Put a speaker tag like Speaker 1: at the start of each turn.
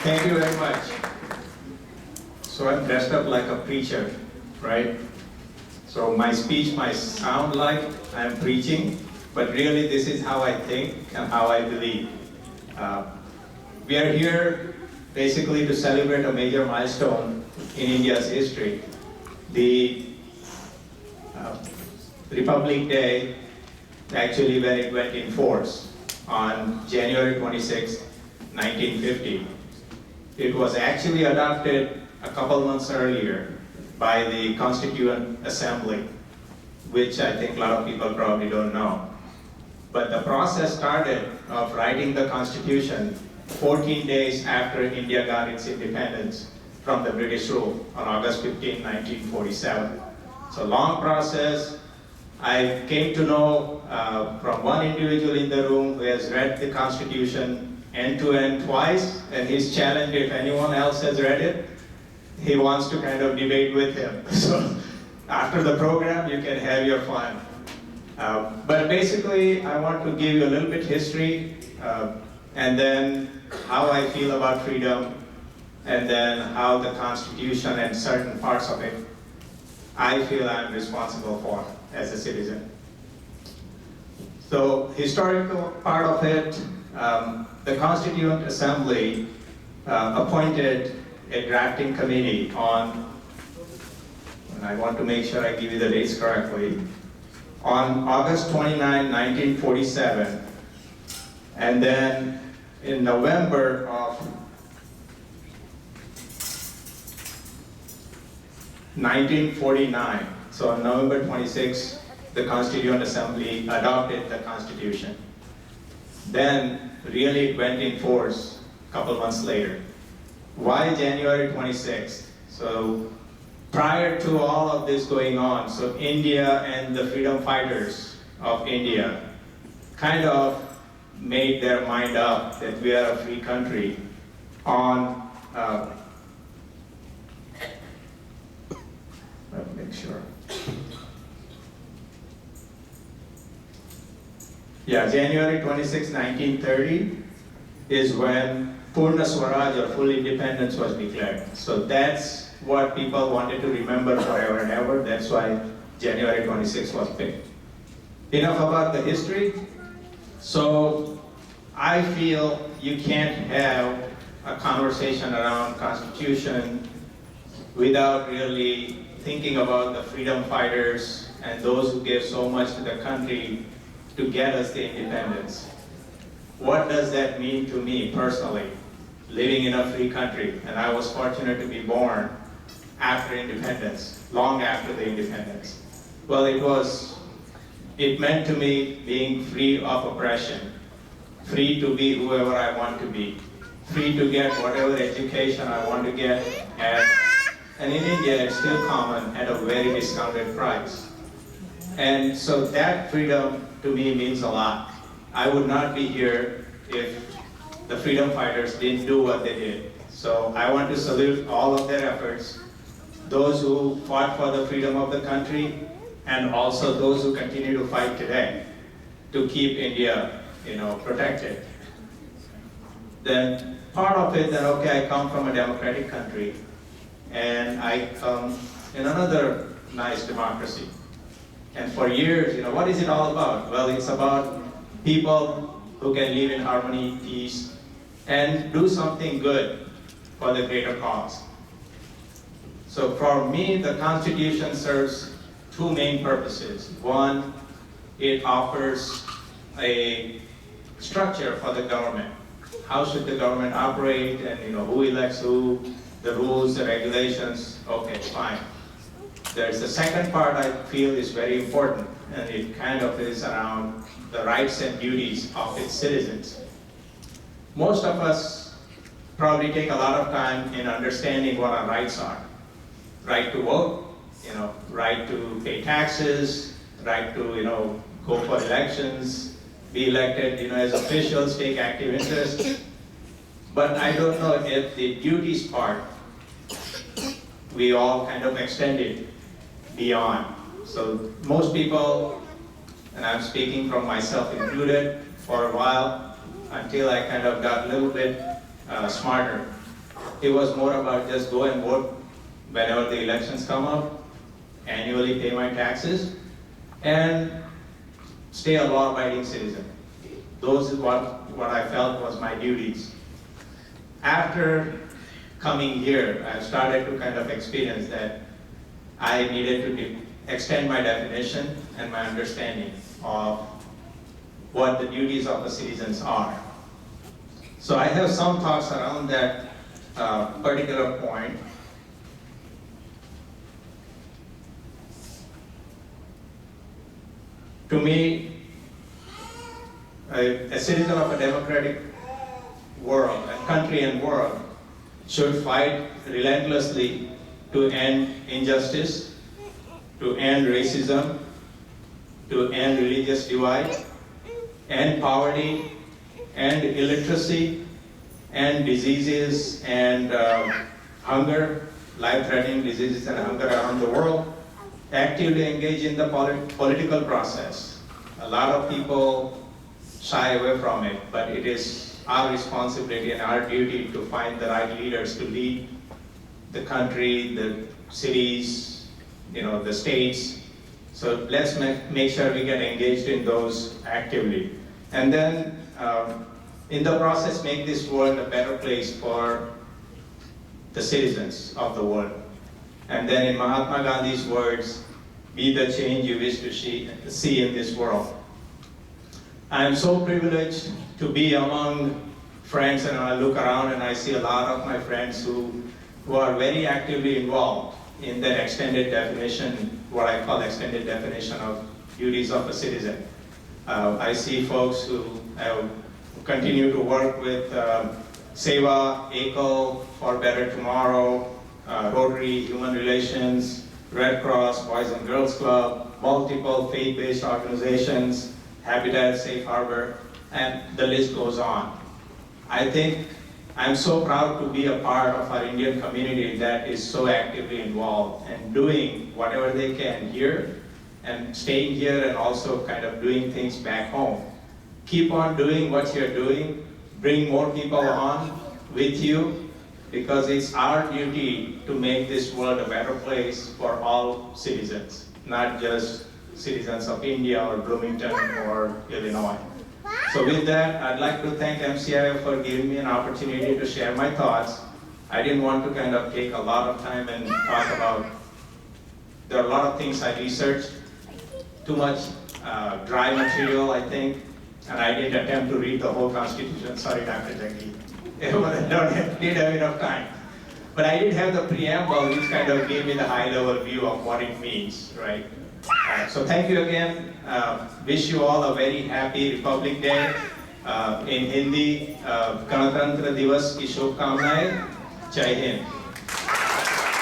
Speaker 1: Thank you very much. So I'm dressed up like a preacher, right? So my speech might sound like I'm preaching, but really this is how I think and how I believe. Uh, we are here basically to celebrate a major milestone in India's history. The uh, Republic Day, actually when it went in force on January 26, 1950. It was actually adopted a couple months earlier by the Constituent Assembly, which I think a lot of people probably don't know. But the process started of writing the Constitution 14 days after India got its independence from the British rule on August 15, 1947. It's a long process. I came to know from one individual in the room who has read the Constitution end to end twice, and he's challenged if anyone else has read it. He wants to kind of debate with him. So after the program, you can have your fun. But basically, I want to give you a little bit history, and then how I feel about freedom, and then how the Constitution and certain parts of it I feel I'm responsible for as a citizen. So historical part of it, the Constituent Assembly appointed a drafting committee on, and I want to make sure I give you the dates correctly, on August 29, 1947, and then in November of 1949, so on November 26, the Constituent Assembly adopted the Constitution. Then, really it went in force a couple months later. Why January 26th? So, prior to all of this going on, so India and the freedom fighters of India kind of made their mind up that we are a free country on, let me make sure. Yeah, January 26, 1930 is when Purna Swaraj or full independence was declared. So that's what people wanted to remember forever and ever. That's why January 26 was picked. Enough about the history. So I feel you can't have a conversation around Constitution without really thinking about the freedom fighters and those who gave so much to the country to get us the independence. What does that mean to me personally, living in a free country? And I was fortunate to be born after independence, long after the independence. Well, it meant to me being free of oppression, free to be whoever I want to be, free to get whatever education I want to get at, and in India it's still common, at a very discounted price. And so that freedom to me means a lot. I would not be here if the freedom fighters didn't do what they did. So I want to salute all of their efforts, those who fought for the freedom of the country, and also those who continue to fight today to keep India, protected. Then part of it that, okay, I come from a democratic country, and I come in another nice democracy. And for years, what is it all about? Well, it's about people who can live in harmony, peace, and do something good for the greater cause. So for me, the Constitution serves two main purposes. One, it offers a structure for the government. How should the government operate, and who elects who, the rules, the regulations, okay, fine. There's the second part I feel is very important, and it kind of is around the rights and duties of its citizens. Most of us probably take a lot of time in understanding what our rights are. Right to vote, right to pay taxes, right to, go for elections, be elected, as officials, take active interest. But I don't know if the duties part, we all kind of extended beyond. So most people, and I'm speaking from myself included, for a while, until I kind of got a little bit smarter, it was more about just go and vote whenever the elections come up, annually pay my taxes, and stay a law-abiding citizen. Those is what I felt was my duties. After coming here, I started to kind of experience that I needed to extend my definition and my understanding of what the duties of the citizens are. So I have some thoughts around that particular point. To me, a citizen of a democratic world, a country and world, should fight relentlessly to end injustice, to end racism, to end religious divide, end poverty, end illiteracy, end diseases and hunger, life-threatening diseases and hunger around the world, actively engage in the political process. A lot of people shy away from it, but it is our responsibility and our duty to find the right leaders to lead the country, the cities, the states. So let's make sure we get engaged in those actively. And then in the process, make this world a better place for the citizens of the world. And then in Mahatma Gandhi's words, be the change you wish to see in this world. I am so privileged to be among friends, and I look around and I see a lot of my friends who are very actively involved in that extended definition, what I call extended definition of duties of a citizen. I see folks who continue to work with Seva, ECO, For Better Tomorrow, Rotary, Human Relations, Red Cross, Boys and Girls Club, multiple faith-based organizations, Habitat, Safe Harbor, and the list goes on. I think I'm so proud to be a part of our Indian community that is so actively involved and doing whatever they can here and staying here and also kind of doing things back home. Keep on doing what you're doing, bring more people on with you, because it's our duty to make this world a better place for all citizens, not just citizens of India or Bloomington or Illinois. So with that, I'd like to thank MCI for giving me an opportunity to share my thoughts. I didn't want to kind of take a lot of time and talk about, there are a lot of things I researched, too much dry material, I think, and I didn't attempt to read the whole Constitution. Sorry, Dr. Jaggi. I didn't have enough time. But I did have the preamble, which kind of gave me the high-level view of what it means, right? So thank you again. Wish you all a very happy Republic Day. In Hindi, Ganatantra Divas की शुभकामनाएं. जय हिंद.